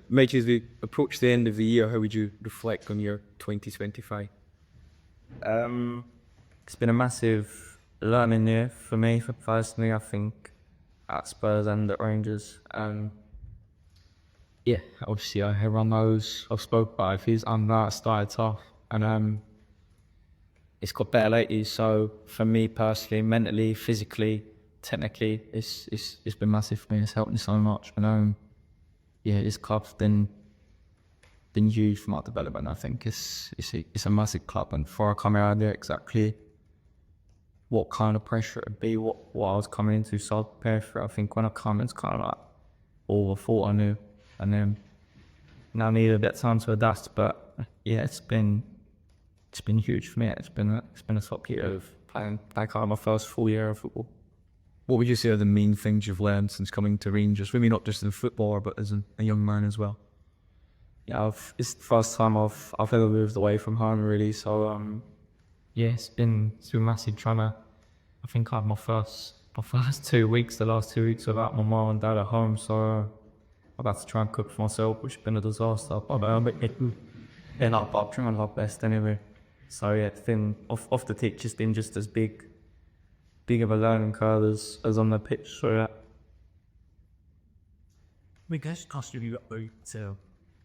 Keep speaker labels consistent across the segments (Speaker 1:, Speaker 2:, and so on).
Speaker 1: Mikey, as we approach the end of the year, how would you reflect on your 2025?
Speaker 2: It's been a massive learning year for me, for personally, I think, at Spurs and at Rangers.
Speaker 1: Yeah, obviously everyone knows I've spoke about his that started tough and it's got better lately. So for me personally, mentally, physically, technically, it's been massive for me. It's helped me so much. But yeah, this club's been huge for my development. I think it's a massive club, and before I come here, I knew exactly what kind of pressure it'd be, what I was coming into, so I prepared for it. I think when I come, it's kind of like all I thought I knew, and then now I need a bit of time to adapt. But yeah, it's been huge for me. It's been a top year of playing back out my first full year of football.
Speaker 3: What would you say are the main things you've learned since coming to Rangers? Maybe not just as a footballer, but as a young man as well.
Speaker 2: Yeah, it's the first time I've ever moved away from home, really. So yeah, it's been massive trying to. I think I had my first 2 weeks, the last 2 weeks without my mum and dad at home. So I've had to try and cook for myself, which has been a disaster. But I'm trying my best anyway. So yeah, it's been off the pitch. It's been just as big of a learning curve as on the pitch. So yeah.
Speaker 4: We guys asked you about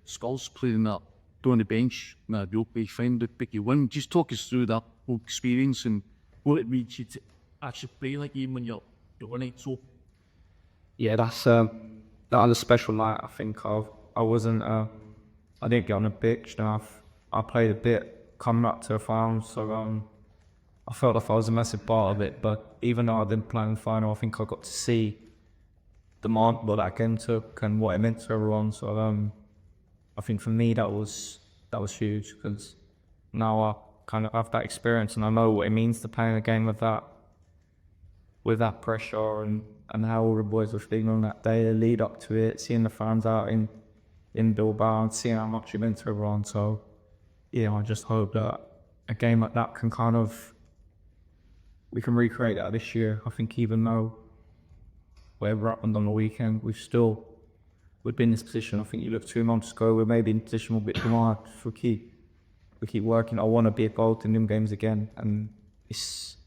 Speaker 4: Skulls playing that on the bench, you'll be fine with Mickey win. Just talk us through that whole experience and what it means you to actually play like even when you're doing it. So
Speaker 2: Yeah, that was a special night. I think I wasn't I didn't get on the pitch. No, I played a bit coming up to the final, so I felt like I was a massive part of it. But even though I didn't play in the final, I think I got to see the mark what that game took and what it meant to everyone. So I think for me that was huge, because now I kind of have that experience and I know what it means to play in a game with that pressure and how all the boys were feeling on that day, the lead up to it, seeing the fans out in Bilbao and seeing how much it meant to everyone. So yeah, I just hope that a game like that can we can recreate that this year. I think even though whatever happened on the weekend, we'd been in this position. I think you look 2 months ago, we're maybe in a position a bit more. If we keep working, I want to be involved in them games again. And it's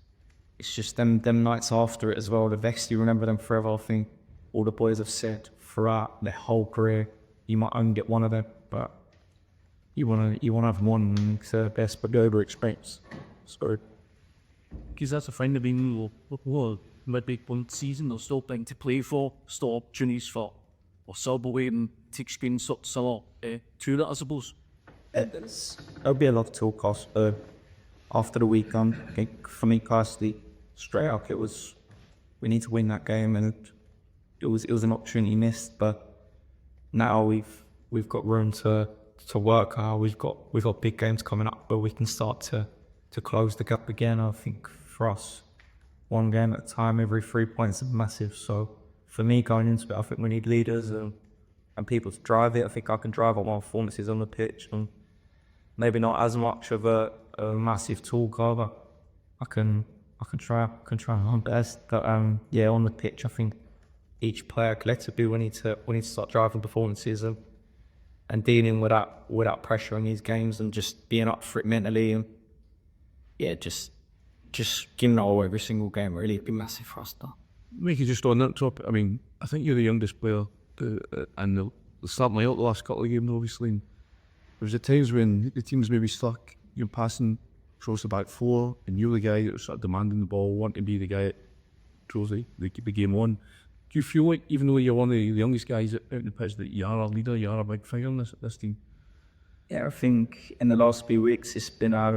Speaker 2: just them nights after it as well. The vex, you remember them forever. I think all the boys have said throughout their whole career, you might only get one of them, but you wanna have one. It's the best but over experience. So
Speaker 4: because that's a friend of mine who midweek one season, they're still playing to play for, still opportunities for or sub away and take screenshots to that, I suppose.
Speaker 2: There'll be a lot of talk after the weekend. I think for me personally, straight up we need to win that game, and it was an opportunity missed. But now we've got room to work hard. We've got big games coming up where we can start to close the gap again. I think for us, one game at a time, every 3 points is massive. So for me going into it, I think we need leaders and people to drive it. I think I can drive on my performances on the pitch, and maybe not as much of a massive talker, but I can try my best. But yeah, on the pitch, I think each player collectively we need to start driving performances and dealing with that pressure in these games and just being up for it mentally, and yeah, just giving it all every single game. Really, it'd be massive for us though.
Speaker 3: Mickey, just on that topic, I mean, I think you're the youngest player, and they'll start me out the last couple of games, obviously. And there's at times when the team's maybe stuck, you're passing across the back four, and you're the guy that's sort of demanding the ball, wanting to be the guy that throws the game on. Do you feel like, even though you're one of the youngest guys out in the pitch, that you are a leader, you are a big figure in this team?
Speaker 2: Yeah, I think in the last few weeks it's been I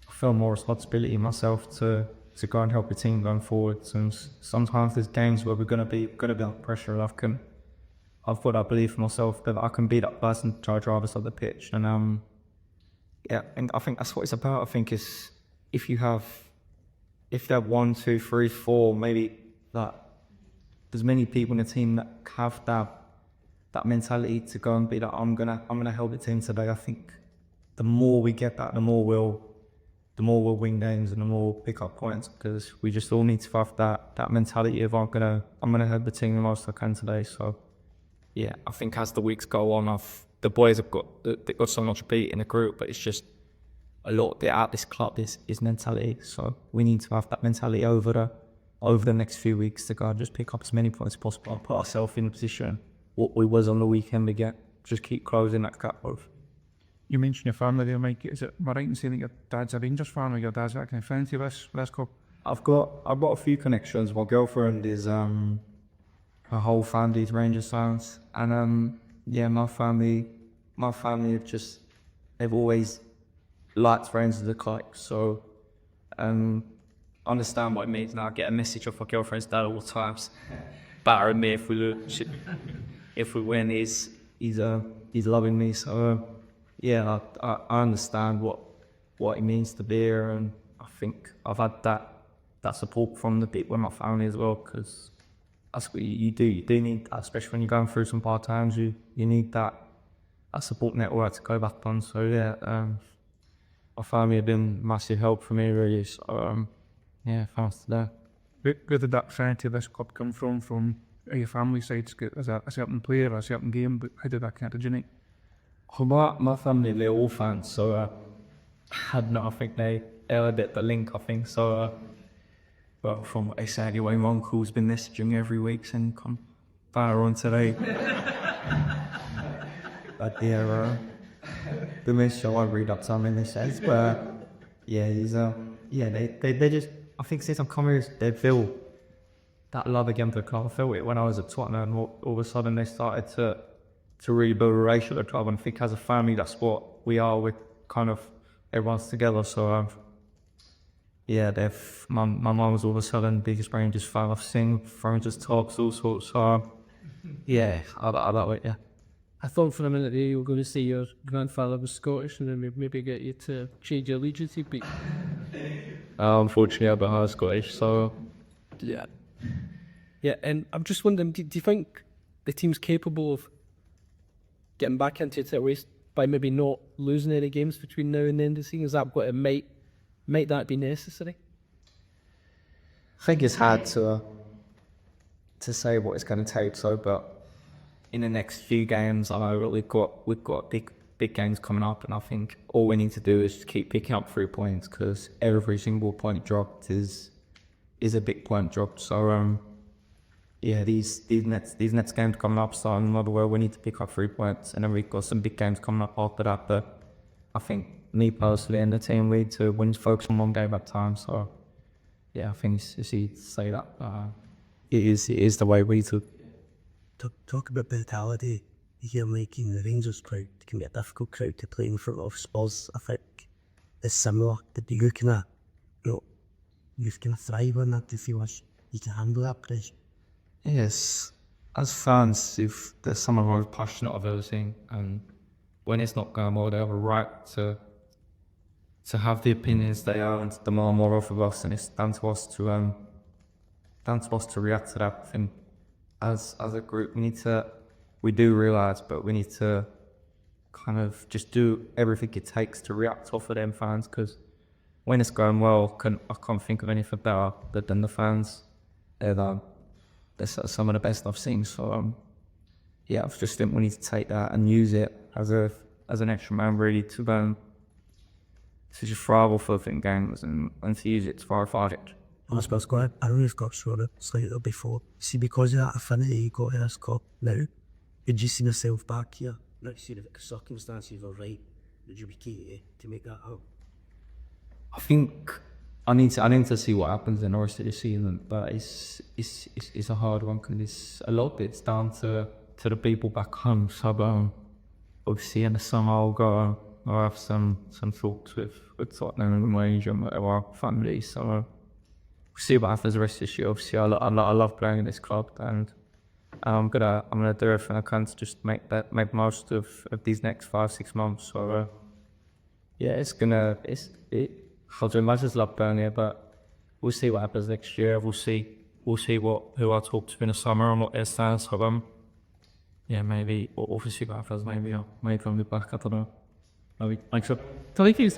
Speaker 2: feel more responsibility myself to go and help the team going forward. And sometimes there's games where we're gonna be under pressure, and I've got that belief in myself that I can be that person to try to drive us off the pitch. And yeah, and I think that's what it's about. I think is if you have 1, 2, 3, 4, maybe that there's many people in the team that have that mentality to go and be that I'm gonna help the team today. I think the more we get that, the more we'll win games and the more we'll pick up points, because we just all need to have that mentality of I'm gonna help the team the most I can today. So yeah, I think as the weeks go on, the boys have they've got so much beat in the group, but it's just a lot bit at this club is mentality. So we need to have that mentality over the next few weeks to go just pick up as many points as possible and put ourselves in a position what we was on the weekend again. Just keep closing that gap off.
Speaker 3: You mentioned your family there, Mike. Is it am I right in saying that your dad's a Rangers fan, or your dad's that kind of fan to this club?
Speaker 2: I've got a few connections. My girlfriend is her whole family's Rangers fans, and yeah, my family have just they've always liked Rangers as a club. So understand what it means now. I get a message off my girlfriend's dad all the times, battering me if we lose. If we win, he's loving me. So yeah, I understand what it means to be here, and I think I've had that support from the people in my family as well, because that's what you do. You do need that, especially when you're going through some hard times. You need that support network to go back on. So yeah, my family have been massive help for me really. So yeah, thanks to that.
Speaker 3: Where did that fan to this club come from? From your family side, as a certain player or a certain game, but how did that kind of originate?
Speaker 2: Well, my family, they're all fans, so I think they a bit the link, I think. So, but from what they say anyway, my uncle's been messaging every week saying, come fire on today. But yeah, the message I won't read up something they says, but yeah, he's they just, I think since I've come here, they feel that love again for the club. I felt it when I was at Tottenham, and all of a sudden they started to really build a relationship with the club, and I think as a family that's what we are. We're kind of everyone's together. So yeah, my mum was all of a sudden biggest Rangers fan I've seen, Rangers talks, all sorts. So yeah, I love it. Yeah.
Speaker 5: I thought for a minute there you were going to say your grandfather was Scottish and then maybe get you to change your allegiance, but
Speaker 2: Unfortunately, I'm Scottish, so
Speaker 5: yeah. Yeah, and I'm just wondering, do you think the team's capable of getting back into its race by maybe not losing any games between now and the end of the season? Is that what it might that be necessary?
Speaker 2: I think it's hard to say what it's going to take. So, but in the next few games, I know we've got big games coming up, and I think all we need to do is just keep picking up 3 points, because every single point dropped is a big point dropped. So yeah, these next games coming up, starting another way, we need to pick up 3 points, and then we've got some big games coming up after that. But I think me personally and the team we need to focus on one game at a time. So yeah, I think it's easy to say that it is the way we need to.
Speaker 6: Talk about mentality. You're making the Rangers crowd. It can be a difficult crowd to play in front of. Spurs, I think, is similar. Did you kind of, you kind of thrive on that? Do you feel like you can handle that pressure?
Speaker 2: Yes, as fans, if there's someone who's passionate of everything, and when it's not going well, they have a right to have the opinions they are and to demand more of us, and it's down to us to react to that. And as a group, we do realise, but we need to kind of just do everything it takes to react off of them fans, because when it's going well, I can't think of anything better than the fans. They're some of the best I've seen. So yeah, I just think we need to take that and use it as an extra man really to just thrive off of in games and to use it to fire it.
Speaker 6: I suppose I always got sort of slightly before. See, because of that affinity you got to this club now, could you see yourself back here? Not sure if the circumstances are right. Would you be key to make that happen?
Speaker 2: I think I need to see what happens in the rest of the season, but it's a hard one, because a lot of it's down to the people back home. So obviously in the summer I'll have some talks with Tottenham and Rangers and our family. So we'll see what happens the rest of this year. Obviously I love playing in this club, and I'm gonna do everything I can to just make most of these next 5-6 months. So yeah, I'll do much as love playing here, but we'll see what happens next year. We'll see who I talk to in the summer. I'm not there stand, so yeah, maybe we'll see what happens. Maybe I'll be back. I don't know. Maybe thanks.
Speaker 5: Thank you.